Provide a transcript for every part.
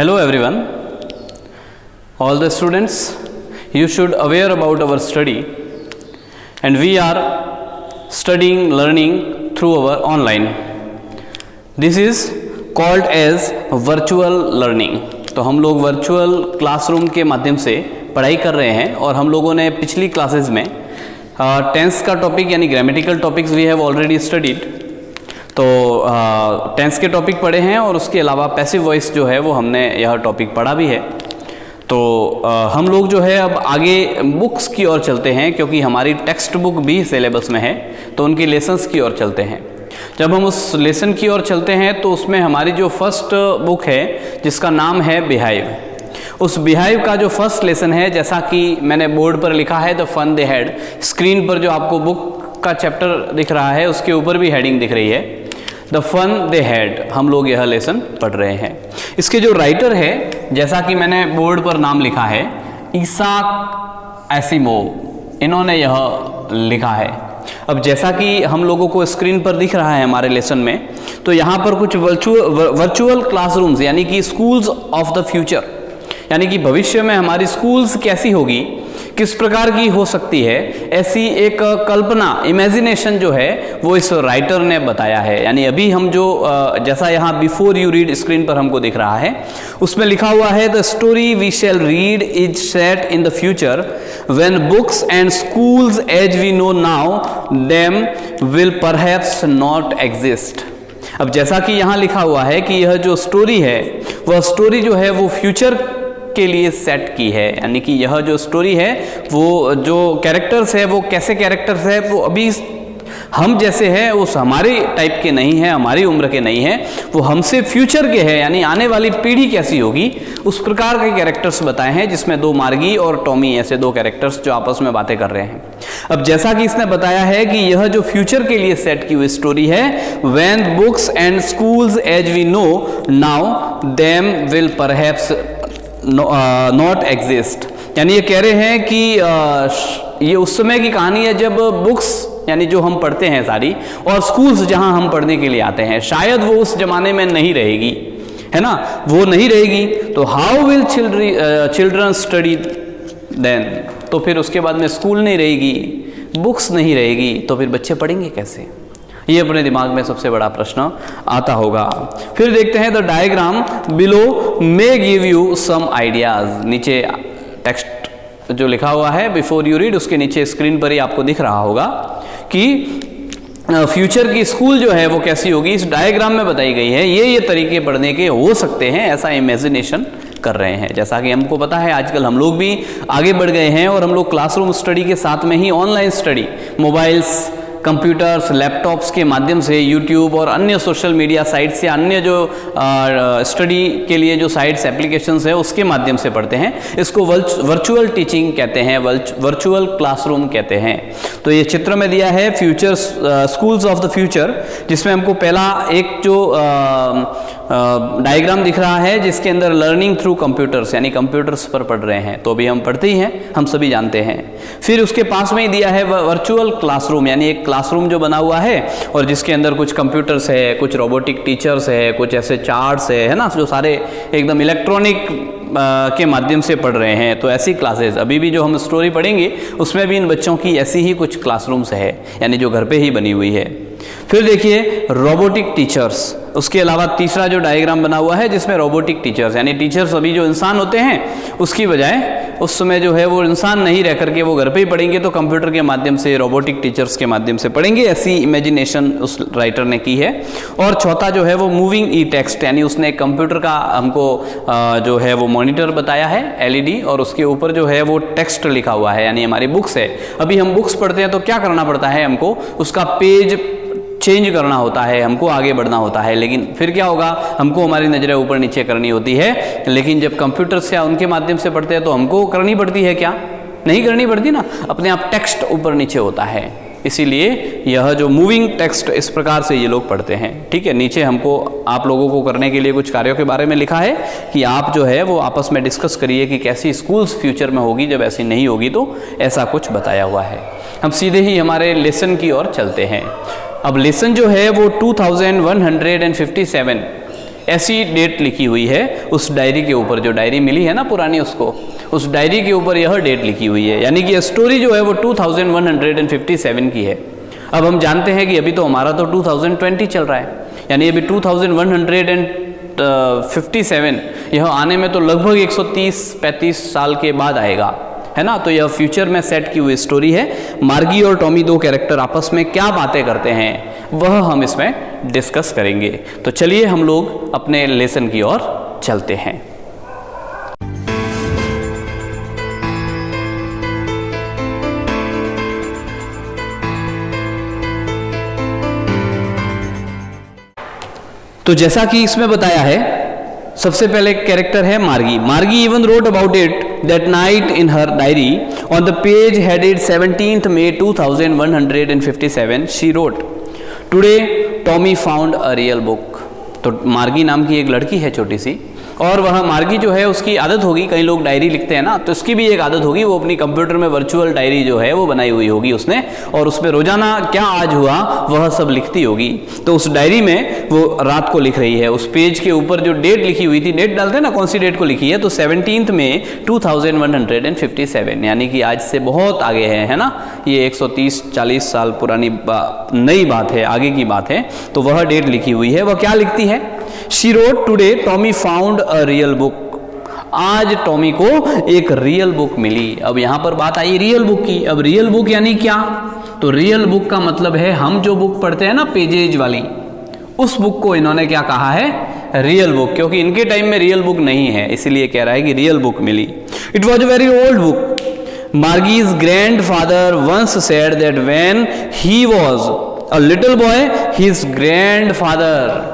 Hello everyone, all the students, you should aware about our study and we are studying learning through our online. This is called as virtual learning. तो हम लोग virtual classroom के माध्यम से पढ़ाई कर रहे हैं और हम लोगों ने पिछली क्लासेस में टेंस का टॉपिक यानी grammatical topics we have already studied. तो टेंस के टॉपिक पढ़े हैं और उसके अलावा पैसिव वॉइस जो है वो हमने यह टॉपिक पढ़ा भी है। तो हम लोग जो है अब आगे बुक्स की ओर चलते हैं क्योंकि हमारी टेक्स्ट बुक भी सिलेबस में है, तो उनकी लेसन्स की ओर चलते हैं। जब हम उस लेसन की ओर चलते हैं तो उसमें हमारी जो फर्स्ट बुक है जिसका नाम है बिहाइव, उस बिहाइव का जो फर्स्ट लेसन है, जैसा कि मैंने बोर्ड पर लिखा है the fun they had, screen पर जो आपको बुक का चैप्टर दिख रहा है उसके ऊपर भी हेडिंग दिख रही है द फन दे हैड, हम लोग यह लेसन पढ़ रहे हैं। इसके जो राइटर है, जैसा कि मैंने बोर्ड पर नाम लिखा है इसाक एसिमोव, इन्होंने यह लिखा है। अब जैसा कि हम लोगों को स्क्रीन पर दिख रहा है हमारे लेसन में, तो यहाँ पर कुछ वर्चुअल क्लासरूम्स यानी कि स्कूल्स ऑफ द फ्यूचर, यानी कि भविष्य में हमारी स्कूल्स कैसी होगी, किस प्रकार की हो सकती है, ऐसी एक कल्पना, इमेजिनेशन जो है वो इस राइटर ने बताया है। यानी अभी हम जो जैसा यहाँ बिफोर यू रीड स्क्रीन पर हमको दिख रहा है उसमें लिखा हुआ है the story we shall read is set in the future when books and schools as we know now them will perhaps not exist. अब जैसा कि यहाँ लिखा हुआ है कि यह जो स्टोरी है वह स्टोरी जो है वो फ्यूचर के लिए सेट की है, यानी कि यह जो स्टोरी है वो जो कैरेक्टर्स है वो कैसे कैरेक्टर्स है, वो अभी हम जैसे हैं उस हमारे टाइप के नहीं है, हमारी उम्र के नहीं है, वो हमसे फ्यूचर के हैं, यानी आने वाली पीढ़ी कैसी होगी उस प्रकार के कैरेक्टर्स बताए हैं, जिसमें दो मार्गी और टॉमी ऐसे दो कैरेक्टर्स जो आपस में बातें कर रहे हैं। अब जैसा कि इसने बताया है कि यह जो फ्यूचर के लिए सेट की हुई स्टोरी है when books and schools as we know now them will perhaps not exist, यानी ये कह रहे हैं कि ये उस समय की कहानी है जब बुक्स यानी जो हम पढ़ते हैं सारी और स्कूल्स जहां हम पढ़ने के लिए आते हैं शायद वो उस जमाने में नहीं रहेगी, है ना, वो नहीं रहेगी। तो how will children study then, तो फिर उसके बाद में स्कूल नहीं रहेगी, बुक्स नहीं रहेगी, तो फिर बच्चे पढ़ेंगे कैसे, ये अपने दिमाग में सबसे बड़ा प्रश्न आता होगा। फिर देखते हैं the diagram below may give you some ideas. नीचे टेक्स्ट जो लिखा हुआ है बिफोर यू रीड, उसके नीचे स्क्रीन पर ही आपको दिख रहा होगा कि फ्यूचर की स्कूल जो है वो कैसी होगी, इस डायग्राम में बताई गई है। ये तरीके पढ़ने के हो सकते हैं, ऐसा इमेजिनेशन कर रहे हैं। जैसा कि हमको पता है आजकल हम लोग भी आगे बढ़ गए हैं और हम लोग क्लासरूम स्टडी के साथ में ही online study, mobiles, computers, laptops के माध्यम से, यूट्यूब और अन्य सोशल मीडिया साइट्स या अन्य जो स्टडी के लिए जो साइट्स एप्लीकेशंस है उसके माध्यम से पढ़ते हैं। इसको वर्चुअल टीचिंग कहते हैं, वर्चुअल क्लासरूम कहते हैं। तो ये चित्र में दिया है future schools of the future, जिसमें हमको पहला एक जो डायग्राम दिख रहा है जिसके अंदर लर्निंग थ्रू कंप्यूटर्स यानी कंप्यूटर्स पर पढ़ रहे हैं, तो अभी हम पढ़ते ही हैं, हम सभी जानते हैं। फिर उसके पास में ही दिया है वर्चुअल क्लासरूम, यानी एक क्लासरूम जो बना हुआ है और जिसके अंदर कुछ कंप्यूटर्स है, कुछ रोबोटिक टीचर्स है, कुछ ऐसे चार्ट्स है ना, जो सारे एकदम इलेक्ट्रॉनिक के माध्यम से पढ़ रहे हैं। तो ऐसी क्लासेस अभी भी जो हम स्टोरी पढ़ेंगे उसमें भी इन बच्चों की ऐसी ही कुछ क्लासरूम्स है, यानी जो घर पे ही बनी हुई है। फिर देखिए रोबोटिक टीचर्स, उसके अलावा तीसरा जो डायग्राम बना हुआ है जिसमें रोबोटिक टीचर्स यानी टीचर्स अभी जो इंसान होते हैं उसकी बजाय उस समय जो है वो इंसान नहीं रह करके वो घर पे ही पढ़ेंगे, तो कंप्यूटर के माध्यम से, रोबोटिक टीचर्स के माध्यम से पढ़ेंगे, ऐसी इमेजिनेशन उस राइटर ने की है। और चौथा जो है वो मूविंग ई टेक्स्ट, यानी उसने कंप्यूटर का हमको जो है वो मॉनिटर बताया है एलईडी, और उसके ऊपर जो है वो टेक्स्ट लिखा हुआ है, यानी हमारी बुक्स है। अभी हम बुक्स पढ़ते हैं तो क्या करना पड़ता है, हमको उसका पेज चेंज करना होता है, हमको आगे बढ़ना होता है, लेकिन फिर क्या होगा, हमको हमारी नज़रें ऊपर नीचे करनी होती है। लेकिन जब कंप्यूटर से या उनके माध्यम से पढ़ते हैं तो हमको करनी पड़ती है क्या, नहीं करनी पड़ती ना, अपने आप टेक्स्ट ऊपर नीचे होता है। इसीलिए यह जो मूविंग टेक्स्ट इस प्रकार से ये लोग पढ़ते हैं। ठीक है, नीचे हमको आप लोगों को करने के लिए कुछ कार्यों के बारे में लिखा है कि आप जो है वो आपस में डिस्कस करिए कि कैसी स्कूल्स फ्यूचर में होगी, जब ऐसी नहीं होगी तो ऐसा कुछ बताया हुआ है। हम सीधे ही हमारे लेसन की ओर चलते हैं। अब लेसन जो है वो 2157 ऐसी डेट लिखी हुई है उस डायरी के ऊपर, जो डायरी मिली है ना पुरानी उसको, उस डायरी के ऊपर यह डेट लिखी हुई है, यानी कि स्टोरी जो है वो 2157 की है। अब हम जानते हैं कि अभी तो हमारा तो 2020 चल रहा है, यानी अभी 2157 यह आने में तो लगभग 130-35 साल के बाद आएगा, है ना। तो यह फ्यूचर में सेट की हुई स्टोरी है। मार्गी और टॉमी दो कैरेक्टर आपस में क्या बातें करते हैं वह हम इसमें डिस्कस करेंगे। तो चलिए हम लोग अपने लेसन की ओर चलते हैं। तो जैसा कि इसमें बताया है, सबसे पहले कैरेक्टर है मार्गी। मार्गी even wrote about it that night in her diary on the page headed 17th May 2157 she wrote, today Tommy found a real book. तो मार्गी नाम की एक लड़की है छोटी सी, और वह मार्गी जो है उसकी आदत होगी, कई लोग डायरी लिखते हैं ना, तो उसकी भी एक आदत होगी, वो अपनी कंप्यूटर में वर्चुअल डायरी जो है वो बनाई हुई होगी उसने, और उसमें रोजाना क्या आज हुआ वह सब लिखती होगी। तो उस डायरी में वो रात को लिख रही है, उस पेज के ऊपर जो डेट लिखी हुई थी, डेट डालते हैं ना कौन सी डेट को लिखी है, तो 17th May 2157, यानी कि आज से बहुत आगे है ना, ये 130-40 साल पुरानी नई बात है, आगे की बात है। तो वह डेट लिखी हुई है। वह क्या लिखती है? She wrote, today Tommy found a real book, आज टॉमी को एक रियल बुक मिली। अब यहां पर बात आई रियल बुक की। अब रियल बुक यानी क्या? तो रियल बुक का मतलब है हम जो बुक पढ़ते हैं ना पेजेज वाली, उस बुक को इन्होंने क्या कहा है? रियल बुक, क्योंकि इनके टाइम में रियल बुक नहीं है, इसीलिए कह रहा है कि रियल बुक मिली। It was a very old book. Margie's grandfather once said that when he was a little boy, his grandfather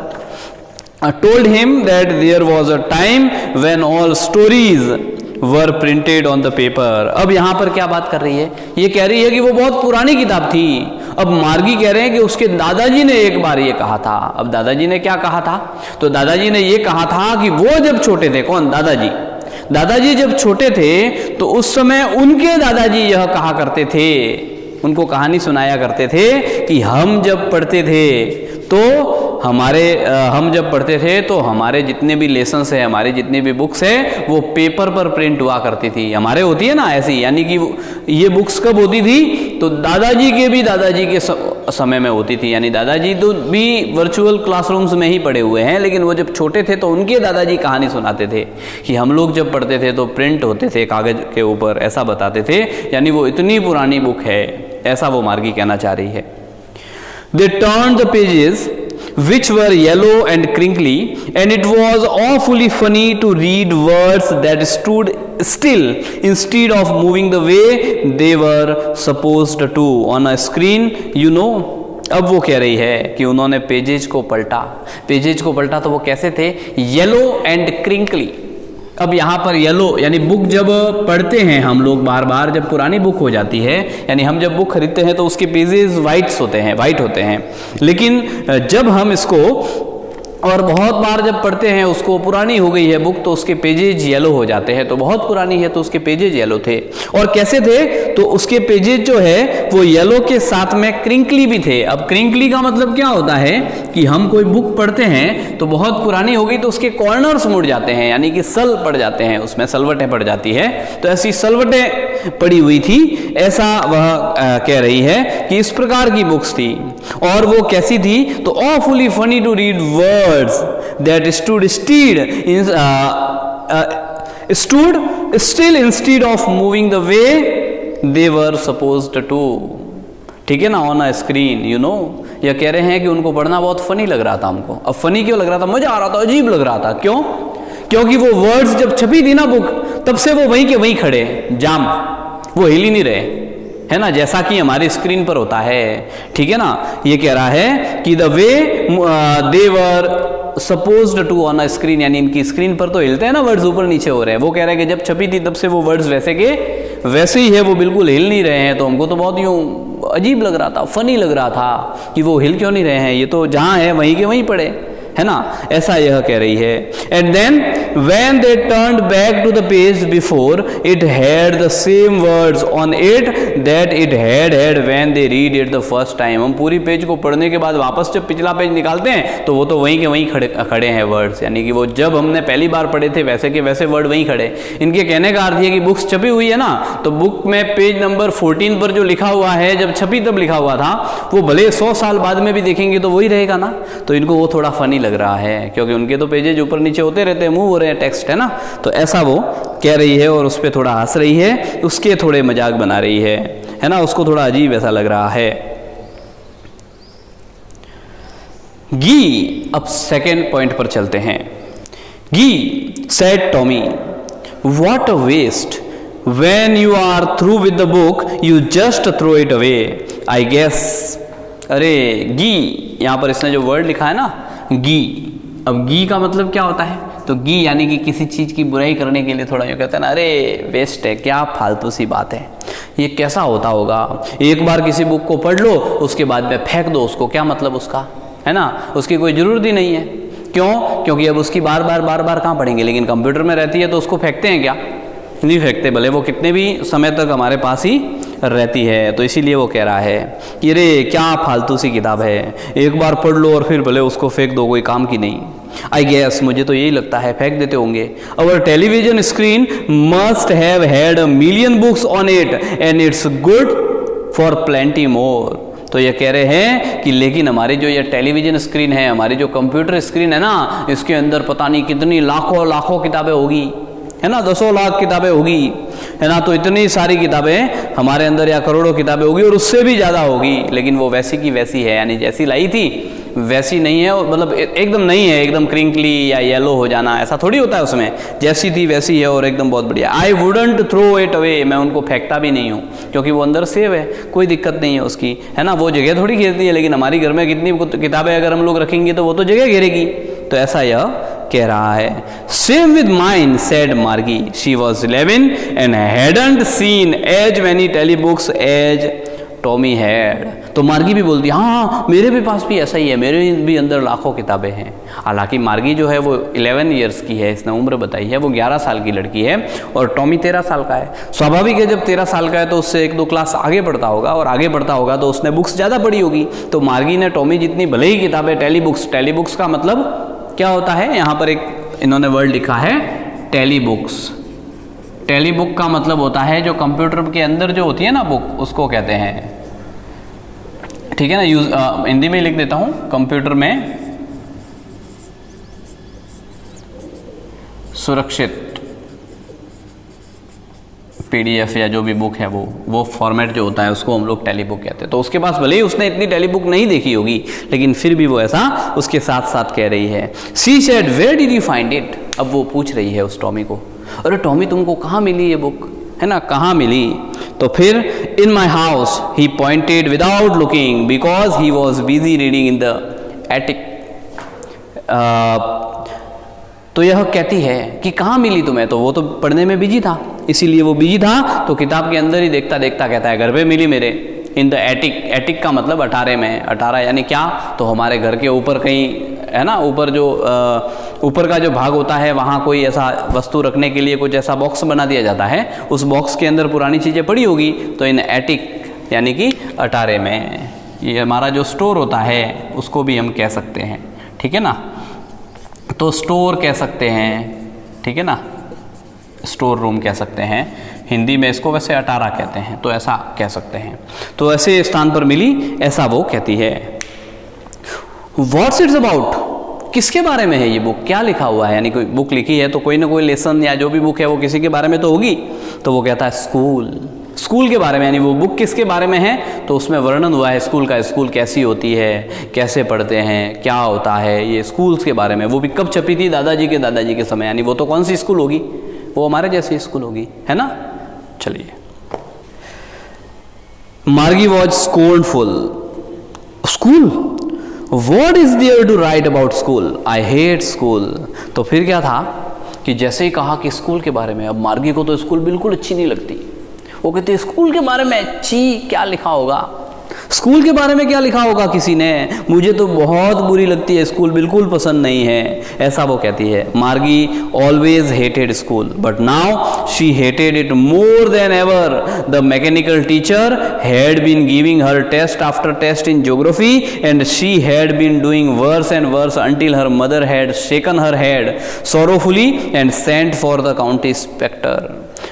told him that there was a time when all stories were printed on the paper. अब यहाँ पर क्या बात कर रही है? ये कह रही है कि वो बहुत पुरानी किताब थी। अब मार्गी कह रहे हैं कि उसके दादाजी ने एक बार ये कहा था। अब दादाजी ने क्या कहा था? तो दादाजी ने ये कहा था कि वो जब छोटे थे, कौन? दादाजी। दादाजी जब छोटे थे तो उस समय उनके दादाजी यह कहा करते थे, उनको कहानी सुनाया करते थे कि हम जब पढ़ते थे तो हम जब पढ़ते थे तो हमारे जितने भी लेसन्स है, हमारी जितनी भी बुक्स है, वो पेपर पर प्रिंट हुआ करती थी। हमारे होती है ना ऐसी, यानी कि ये बुक्स कब होती थी? तो दादाजी के भी दादाजी के समय में होती थी। यानी दादाजी तो भी वर्चुअल क्लासरूम्स में ही पढ़े हुए हैं, लेकिन वो जब छोटे थे तो उनके दादाजी कहानी सुनाते थे कि हम लोग जब पढ़ते थे तो प्रिंट होते थे कागज के ऊपर, ऐसा बताते थे। यानी वो इतनी पुरानी बुक है, ऐसा वो मार्गी कहना चाह रही है। They turned the pages which were yellow and crinkly, and it was awfully funny to read words that stood still instead of moving the way they were supposed to on a screen, you know. अब वो कह रही है कि उन्होंने pages को पलटा। Pages को पलटा तो वो कैसे थे? Yellow and crinkly. अब यहाँ पर येलो यानी बुक जब पढ़ते हैं हम लोग बार बार, जब पुरानी बुक हो जाती है, यानी हम जब बुक खरीदते हैं तो उसके पेजेस वाइट होते हैं, लेकिन जब हम इसको और बहुत बार जब पढ़ते हैं उसको, पुरानी हो गई है बुक तो उसके पेजेज येलो हो जाते हैं। तो बहुत पुरानी है तो उसके पेजेज येलो थे। और कैसे थे? तो उसके पेजेज जो है वो येलो के साथ में क्रिंकली भी थे। अब क्रिंकली का मतलब क्या होता है कि हम कोई बुक पढ़ते हैं तो बहुत पुरानी हो गई तो उसके कॉर्नर्स मुड़ जाते हैं, यानी कि सल पड़ जाते हैं, उसमें सलवटें पड़ जाती है। तो ऐसी सलवटें पड़ी हुई थी, ऐसा वह कह रही है कि इस प्रकार की बुक्स थी। और वो कैसी थी? तो awfully funny to read words that stood still instead of moving the way they were supposed to. ठीक है ना, on a screen, you know. यह कह रहे हैं कि उनको पढ़ना बहुत फनी लग रहा था हमको। अब फनी क्यों लग रहा था? मजा आ रहा था, अजीब लग रहा था। क्यों? क्योंकि वो वर्ड्स जब छपी थी ना बुक, तब से वो वहीं के वहीं खड़े, जाम, वो हिल ही नहीं रहे, है ना, जैसा कि हमारी स्क्रीन पर होता है। ठीक है ना। ये कह रहा है कि the way they were supposed to on a screen, यानी इनकी स्क्रीन पर तो हिलते हैं ना वर्ड्स, ऊपर नीचे हो रहे हैं। वो कह रहा है कि जब छपी थी तब से वो वर्ड्स वैसे के वैसे ही है, वो बिल्कुल हिल नहीं रहे हैं। तो हमको तो बहुत यूं अजीब लग रहा था, फनी लग रहा था कि वो हिल क्यों नहीं रहे हैं, ये तो जहाँ है वहीं के वहीं पड़े, है ना, ऐसा यह कह रही है। And then when they turned back to the page before it had the same words on it that it had when they read it the first time. हम पूरी पेज को पढ़ने के बाद वापस जब पिछला पेज निकालते हैं तो वो तो वहीं के वहीं खड़े हैं वर्ड्स, यानी कि वो जब हमने पहली बार पढ़े थे वैसे के वैसे वर्ड वहीं खड़े। इनके कहने का अर्थ है कि बुक्स छपी हुई है ना, तो बुक में पेज नंबर 14 पर जो लिखा हुआ है जब छपी तब लिखा हुआ था, वो भले 100 साल बाद में भी देखेंगे तो वही रहेगा ना। तो इनको वो थोड़ा फनी लग रहा है, क्योंकि उनके तो पेजेज ऊपर नीचे होते रहते हैं, मूव हो रहे हैं टेक्स्ट, है ना। तो ऐसा वो कह रही है और उस पर थोड़ा हंस रही है, उसके थोड़े मजाक बना रही है ना, उसको थोड़ा अजीब ऐसा लग रहा है। गी, अब सेकेंड पॉइंट पर चलते हैं। Gee said Tommy, what a waste, when you are through with the book you just throw it away, I guess. अरे गी, यहां पर इसने जो वर्ड लिखा है ना गी, अब गी का मतलब क्या होता है, तो गी यानी कि किसी चीज की बुराई करने के लिए थोड़ा यूँ कहते हैं ना, अरे वेस्ट है, क्या फालतू सी बात है, ये कैसा होता होगा, एक बार किसी बुक को पढ़ लो उसके बाद में फेंक दो उसको, क्या मतलब उसका, है ना, उसकी कोई जरूरत ही नहीं है। क्यों? क्योंकि अब उसकी बार बार कहाँ पढ़ेंगे, लेकिन कंप्यूटर में रहती है तो उसको फेंकते हैं क्या, नहीं फेंकते, भले वो कितने भी समय तक हमारे पास ही रहती है। तो इसीलिए वो कह रहा है कि अरे क्या फालतू सी किताब है, एक बार पढ़ लो और फिर भले उसको फेंक दो, कोई काम की नहीं। आई गेस, मुझे तो यही लगता है फेंक देते होंगे। Our television screen must have had a million books on it and it's good for plenty more. तो ये कह रहे हैं कि लेकिन हमारी जो ये टेलीविजन स्क्रीन है, हमारी जो कंप्यूटर स्क्रीन है ना, इसके अंदर पता नहीं कितनी लाखों किताबें होगी, है ना, 10 लाख किताबें होगी, है ना, तो इतनी सारी किताबें हमारे अंदर या करोड़ों किताबें होगी और उससे भी ज़्यादा होगी, लेकिन वो वैसी की वैसी है, यानी जैसी लाई थी वैसी नहीं है, मतलब एकदम नहीं है, एकदम क्रिंकली या येलो हो जाना ऐसा थोड़ी होता है उसमें, जैसी थी वैसी है और एकदम बहुत बढ़िया। I wouldn't throw it away, मैं उनको फेंकता भी नहीं हूँ, क्योंकि वो अंदर सेव है, कोई दिक्कत नहीं है उसकी, है ना, वो जगह थोड़ी घेरती है, लेकिन हमारी घर में कितनी किताबें अगर हम लोग रखेंगे तो वो तो जगह घेरेगी। तो ऐसा यह कह रहा है। Same with mine said Margie, she was 11 and hadn't seen as many telebooks as Tommy had. तो मार्गी भी बोलती है हाँ मेरे भी पास भी ऐसा ही है, मेरे भी अंदर लाखों किताबें हैं। हालांकि मार्गी जो है वो 11 ईयर्स की है, इसने उम्र बताई है, वो 11 साल की लड़की है और टॉमी 13 साल का है। स्वाभाविक है जब 13 साल का है तो उससे 1-2 क्लास आगे पढ़ता होगा और आगे बढ़ता होगा तो उसने बुक्स ज़्यादा पढ़ी होगी। तो मार्गी ने टॉमी जितनी भले ही किताबें, टेली बुक्स का मतलब क्या होता है, यहाँ पर एक इन्होंने वर्ड लिखा है टेली बुक्स। टेली बुक का मतलब होता है जो कंप्यूटर के अंदर जो होती है ना बुक, उसको कहते हैं, ठीक है ना। हिंदी में लिख देता हूं, कंप्यूटर में सुरक्षित PDF या जो भी बुक है वो फॉर्मेट जो होता है उसको हम लोग टेली बुक कहते हैं। तो उसके पास भले ही उसने इतनी टेली बुक नहीं देखी होगी, लेकिन फिर भी वो ऐसा उसके साथ साथ कह रही है। She said where did you find it. अब वो पूछ रही है उस टॉमी को, अरे टॉमी तुमको कहाँ मिली ये बुक, है ना, कहाँ मिली। तो फिर in my house he pointed without looking because he was busy reading in the attic. तो यह कहती है कि कहाँ मिली तुम्हें, तो वो तो पढ़ने में बिजी था, इसीलिए वो बिजी था तो किताब के अंदर ही देखता देखता कहता है घर पे मिली मेरे, इन द एटिक। एटिक का मतलब 18 में, 18 यानी क्या, तो हमारे घर के ऊपर कहीं, है ना, ऊपर जो ऊपर का जो भाग होता है वहाँ कोई ऐसा वस्तु रखने के लिए कुछ ऐसा बॉक्स बना दिया जाता है, उस बॉक्स के अंदर पुरानी चीज़ें पड़ी होगी, तो इन एटिक यानी कि 18 में। ये हमारा जो स्टोर होता है उसको भी हम कह सकते हैं, ठीक है ना, तो स्टोर कह सकते हैं, ठीक है ना, स्टोर रूम कह सकते हैं, हिंदी में इसको वैसे 18 कहते हैं, तो ऐसा कह सकते हैं। तो ऐसे स्थान पर मिली, ऐसा वो कहती है। व्हाट्स इट्स अबाउट, किसके बारे में है ये बुक, क्या लिखा हुआ है, यानी कोई बुक लिखी है तो कोई ना कोई लेसन या जो भी बुक है वो किसी के बारे में तो होगी। तो वो कहता है स्कूल के बारे में, यानी वो बुक किसके बारे में है, तो उसमें वर्णन हुआ है स्कूल का, स्कूल कैसी होती है, कैसे पढ़ते हैं, क्या होता है, ये स्कूल्स के बारे में। वो भी कब छपी थी, दादाजी के समय, यानी वो तो कौन सी स्कूल होगी, वो हमारे जैसी स्कूल होगी, है ना। चलिए, Margie was scornful, school, what is there to write about school, I hate school. तो फिर क्या था कि जैसे ही कहा कि स्कूल के बारे में, अब मार्गी को तो स्कूल बिल्कुल अच्छी नहीं लगती, वो कहती है स्कूल के बारे में अच्छी क्या लिखा होगा। स्कूल के बारे में क्या लिखा होगा किसी ने, मुझे तो बहुत बुरी लगती है स्कूल, बिल्कुल पसंद नहीं है, ऐसा वो कहती है। Margie always hated school but now she hated it more than ever. The mechanical teacher had been giving her test after test in geography and she had been doing worse and worse until her mother had shaken her head sorrowfully and sent for the county inspector।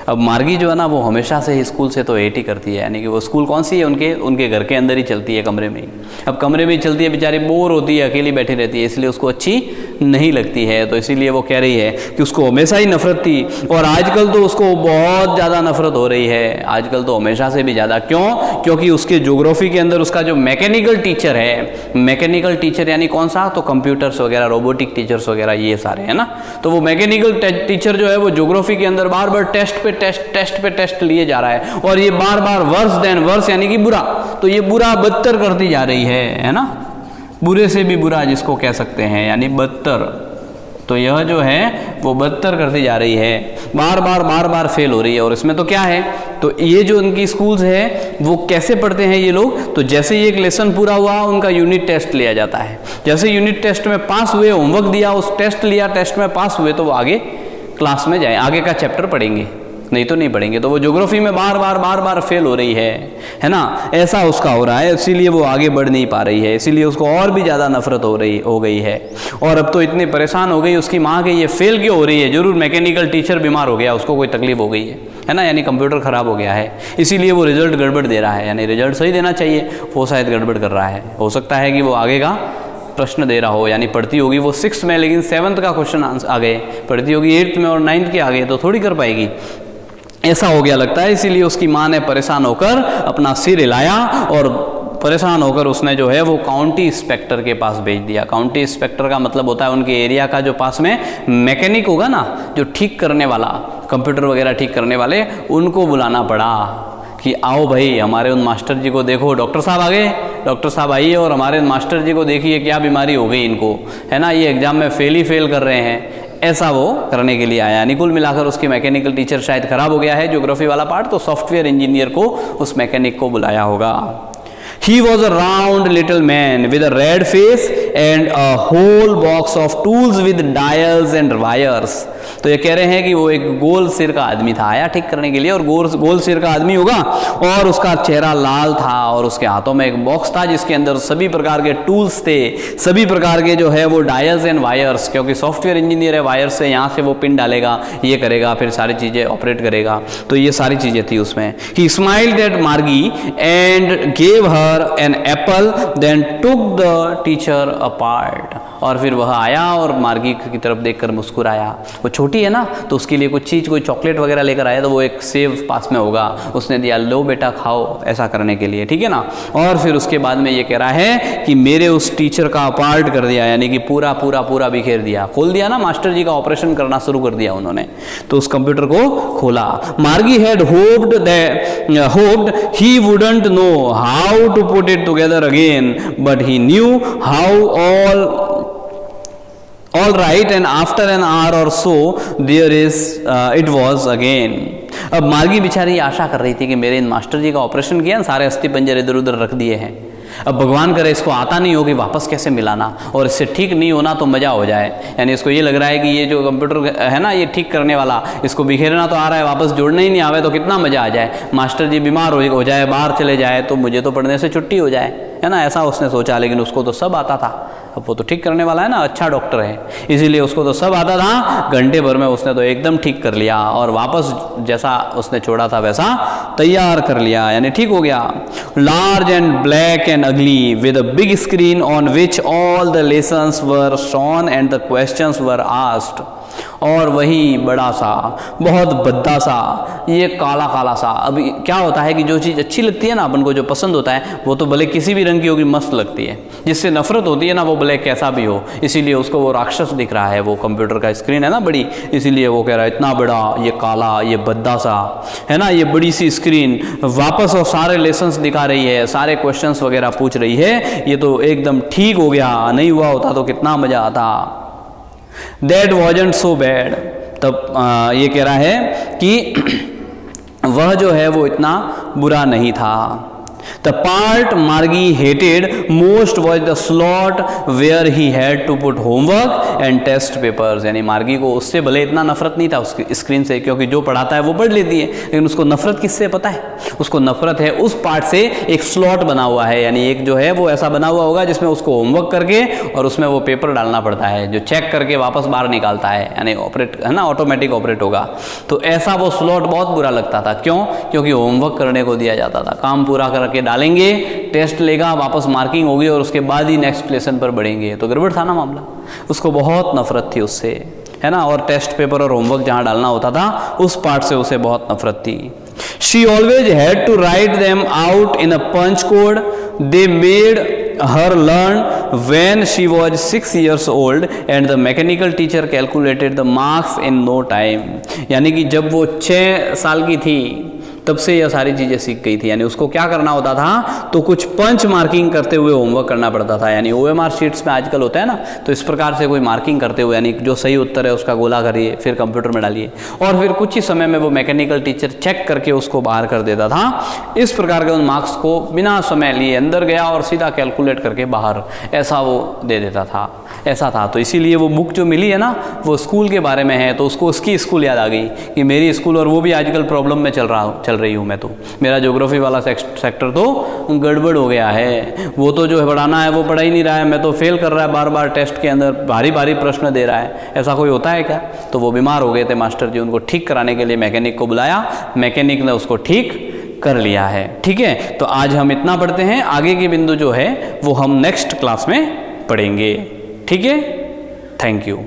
अब मार्गी जो है ना वो हमेशा से ही school से तो हेट ही करती है, यानी कि वो स्कूल कौन सी है, उनके घर के अंदर ही चलती है, कमरे में ही। अब कमरे में ही चलती है, बेचारी बोर होती है, अकेली बैठी रहती है, इसलिए उसको अच्छी नहीं लगती है। तो इसीलिए वो कह रही है कि उसको हमेशा ही नफरत थी और आजकल तो उसको बहुत ज़्यादा नफरत हो रही है, आजकल तो हमेशा से भी ज़्यादा। क्यों? क्योंकि उसके ज्योग्राफी के अंदर उसका जो मैकेनिकल टीचर है, मैकेनिकल टीचर यानी कौन सा, तो कंप्यूटर्स वगैरह, रोबोटिक टीचर्स वगैरह ये सारे है ना, तो वो मैकेनिकल टीचर जो है वो ज्योग्राफी के अंदर बार बार टेस्ट पे टेस्ट लिए जा रहा है और ये बार बार वर्स देन वर्स यानी कि बुरा, तो ये बुरा बदतर करती जा रही है ना, बुरे से भी बुरा जिसको कह सकते हैं, यानी बदतर। तो यह जो है वो बदतर करती जा रही है, बार बार फेल हो रही है। और इसमें तो क्या है, तो ये जो उनकी स्कूल्स है वो कैसे पढ़ते हैं ये लोग, तो जैसे ही एक लेसन पूरा हुआ उनका यूनिट टेस्ट लिया जाता है, जैसे यूनिट टेस्ट में पास हुए, होमवर्क दिया, उस टेस्ट लिया, टेस्ट में पास हुए तो वो आगे क्लास में जाए, आगे का चैप्टर पढ़ेंगे, नहीं तो नहीं पढ़ेंगे। तो वो ज्योग्राफी में बार बार फेल हो रही है ना, ऐसा उसका हो रहा है, इसीलिए वो आगे बढ़ नहीं पा रही है, इसीलिए उसको और भी ज़्यादा नफरत हो गई है। और अब तो इतनी परेशान हो गई उसकी माँ के, ये फेल क्यों हो रही है, जरूर मैकेनिकल टीचर बीमार हो गया, उसको कोई तकलीफ हो गई है ना, यानी कंप्यूटर ख़राब हो गया है, इसीलिए वो रिजल्ट गड़बड़ दे रहा है, यानी रिजल्ट सही देना चाहिए, वो शायद गड़बड़ कर रहा है। हो सकता है कि वो आगे का प्रश्न दे रहा हो, यानी पढ़ती होगी वो 6th में, लेकिन 7th का क्वेश्चन आ गए, पढ़ती होगी 8th में और 9th के आ गए, तो थोड़ी कर पाएगी, ऐसा हो गया लगता है। इसीलिए उसकी माँ ने परेशान होकर अपना सिर हिलाया और परेशान होकर उसने जो है वो काउंटी इंस्पेक्टर के पास भेज दिया। काउंटी इंस्पेक्टर का मतलब होता है उनके एरिया का जो पास में मैकेनिक होगा ना, जो ठीक करने वाला, कंप्यूटर वगैरह ठीक करने वाले, उनको बुलाना पड़ा कि आओ भाई हमारे उन मास्टर जी को देखो, डॉक्टर साहब आ गए, डॉक्टर साहब आइए और हमारे मास्टर जी को देखिए क्या बीमारी हो गई इनको, है ना, ये एग्जाम में फेल कर रहे हैं, ऐसा वो करने के लिए आया। यानी कुल मिलाकर उसकी मैकेनिकल टीचर शायद खराब हो गया है ज्योग्राफी वाला पार्ट, तो सॉफ्टवेयर इंजीनियर को, उस मैकेनिक को बुलाया होगा। He was a round little man with a red face and a whole box of tools with dials and wires। तो ये कह रहे हैं कि वो एक गोल सिर का आदमी था, आया ठीक करने के लिए, और गोल सिर का आदमी होगा और उसका चेहरा लाल था और उसके हाथों में एक बॉक्स था जिसके अंदर सभी प्रकार के टूल्स थे, सभी प्रकार के जो है वो डायल्स एंड वायर्स, क्योंकि सॉफ्टवेयर इंजीनियर है, वायर से यहाँ से वो पिन डालेगा, ये करेगा, फिर सारी चीज़ें ऑपरेट करेगा, तो ये सारी चीज़ें थी उसमें। He smiled at Margie and gave her an apple, then took the teacher apart। और फिर वह आया और मार्गी की तरफ देखकर मुस्कुराया, वो छोटी है ना तो उसके लिए कुछ चीज़, कोई चॉकलेट वगैरह लेकर आया, तो वो एक सेब पास में होगा, उसने दिया, लो बेटा खाओ, ऐसा करने के लिए, ठीक है ना। और फिर उसके बाद में ये कह रहा है कि मेरे उस टीचर का अपार्ट कर दिया, यानी कि पूरा बिखेर दिया, खोल दिया ना, मास्टर जी का ऑपरेशन करना शुरू कर दिया उन्होंने, तो उस कंप्यूटर को खोला। Margie had hoped he wouldn't know how to put it together again, but he knew how all right, and after an hour or so it was again। अब मार्गी बेचारी आशा कर रही थी कि मेरे इन मास्टर जी का ऑपरेशन किया, सारे अस्थि पंजर इधर उधर रख दिए हैं, अब भगवान करे इसको आता नहीं हो कि वापस कैसे मिलाना, और इससे ठीक नहीं होना तो मज़ा हो जाए, यानी इसको ये लग रहा है कि ये जो कंप्यूटर है ना, ये ठीक करने वाला, इसको बिखेरना तो आ रहा है, वापस जोड़ना ही नहीं आवे तो कितना मज़ा आ जाए, मास्टर जी बीमार हो जाए, बाहर चले जाए, तो मुझे तो पढ़ने से छुट्टी हो जाए, है ना, ऐसा उसने सोचा। लेकिन उसको तो सब आता था, अब वो तो ठीक करने वाला है ना, अच्छा डॉक्टर है, इसीलिए उसको तो सब आता था, घंटे भर में उसने तो एकदम ठीक कर लिया और वापस जैसा उसने छोड़ा था वैसा तैयार कर लिया, यानी ठीक हो गया। Large and black and ugly with a big screen on which all the lessons were shown and the questions were asked। और वही बड़ा सा, बहुत भद्दा सा, ये काला काला सा। अब क्या होता है कि जो चीज़ अच्छी लगती है ना अपन को, जो पसंद होता है, वो तो भले किसी भी रंग की होगी, मस्त लगती है, जिससे नफरत होती है ना, वो भले कैसा भी हो, इसीलिए उसको वो राक्षस दिख रहा है, वो कंप्यूटर का स्क्रीन है ना बड़ी, इसीलिए वो कह रहा है इतना बड़ा, ये काला, ये भद्दा सा, है ना, ये बड़ी सी स्क्रीन, वापस वो सारे लेसन्स दिखा रही है, सारे क्वेश्चंस वगैरह पूछ रही है, ये तो एकदम ठीक हो गया, नहीं हुआ होता तो कितना मज़ा आता। That wasn't so bad। तब ये कह रहा है कि वह जो है वो इतना बुरा नहीं था। The part Margie hated most was the slot where he had to put homework and test papers. यानी मार्गी को उससे भले इतना नफरत नहीं था उसकी स्क्रीन से, क्योंकि जो पढ़ाता है वो पढ़ लेती है, लेकिन उसको नफरत किससे पता है? उसको नफरत है उस पार्ट से, एक स्लॉट बना हुआ है, यानी एक जो है वो ऐसा बना हुआ होगा जिसमें उसको होमवर्क करके और उसमें वो पेपर डालना पड़ता है, जो चेक करके वापस बाहर निकालता है, यानी ऑपरेट है ना, ऑटोमेटिक ऑपरेट होगा। तो ऐसा वो स्लॉट बहुत बुरा लगता था। क्यों? क्योंकि होमवर्क करने को दिया जाता था, काम पूरा करके डालेंगे, टेस्ट लेगा, वापस मार्किंग होगी और उसके बाद ही नेक्स्ट लेसन पर बढ़ेंगे। तो गड़बड़ था ना मामला, उसको बहुत नफरत थी उससे, है ना। और टेस्ट पेपर और होमवर्क जहाँ डालना होता था उस पार्ट से उसे बहुत नफरत थी। She always had to write them out in a punch code. They made her learn when she was 6 years old and the mechanical teacher calculated the marks in no time. यानी कि जब वो 6 साल की थी तब से यह सारी चीज़ें सीख गई थी। यानी उसको क्या करना होता था, तो कुछ पंच मार्किंग करते हुए होमवर्क करना पड़ता था। यानी OMR शीट्स में आजकल होता है ना, तो इस प्रकार से कोई मार्किंग करते हुए, यानी जो सही उत्तर है उसका गोला करिए, फिर कंप्यूटर में डालिए और फिर कुछ ही समय में वो मैकेनिकल टीचर चेक करके उसको बाहर कर देता था। इस प्रकार के उन मार्क्स को बिना समय लिए अंदर गया और सीधा कैलकुलेट करके बाहर ऐसा वो दे देता था, ऐसा था। तो इसीलिए वो बुक जो मिली है ना, वो स्कूल के बारे में है, तो उसको उसकी स्कूल याद आ गई कि मेरी स्कूल, और वो भी आजकल प्रॉब्लम में चल रही हूँ मैं, तो मेरा ज्योग्राफी वाला सेक्टर तो गड़बड़ हो गया है। वो तो जो है पढ़ाना है वो पढ़ा ही नहीं रहा है, मैं तो फेल कर रहा है बार बार टेस्ट के अंदर, भारी भारी प्रश्न दे रहा है। ऐसा कोई होता है क्या? तो वो बीमार हो गए थे मास्टर जी, उनको ठीक कराने के लिए मैकेनिक को बुलाया, मैकेनिक ने उसको ठीक कर लिया है। ठीक है, तो आज हम इतना पढ़ते हैं, आगे की बिंदु जो है वो हम नेक्स्ट क्लास में पढ़ेंगे। ठीक है, थैंक यू।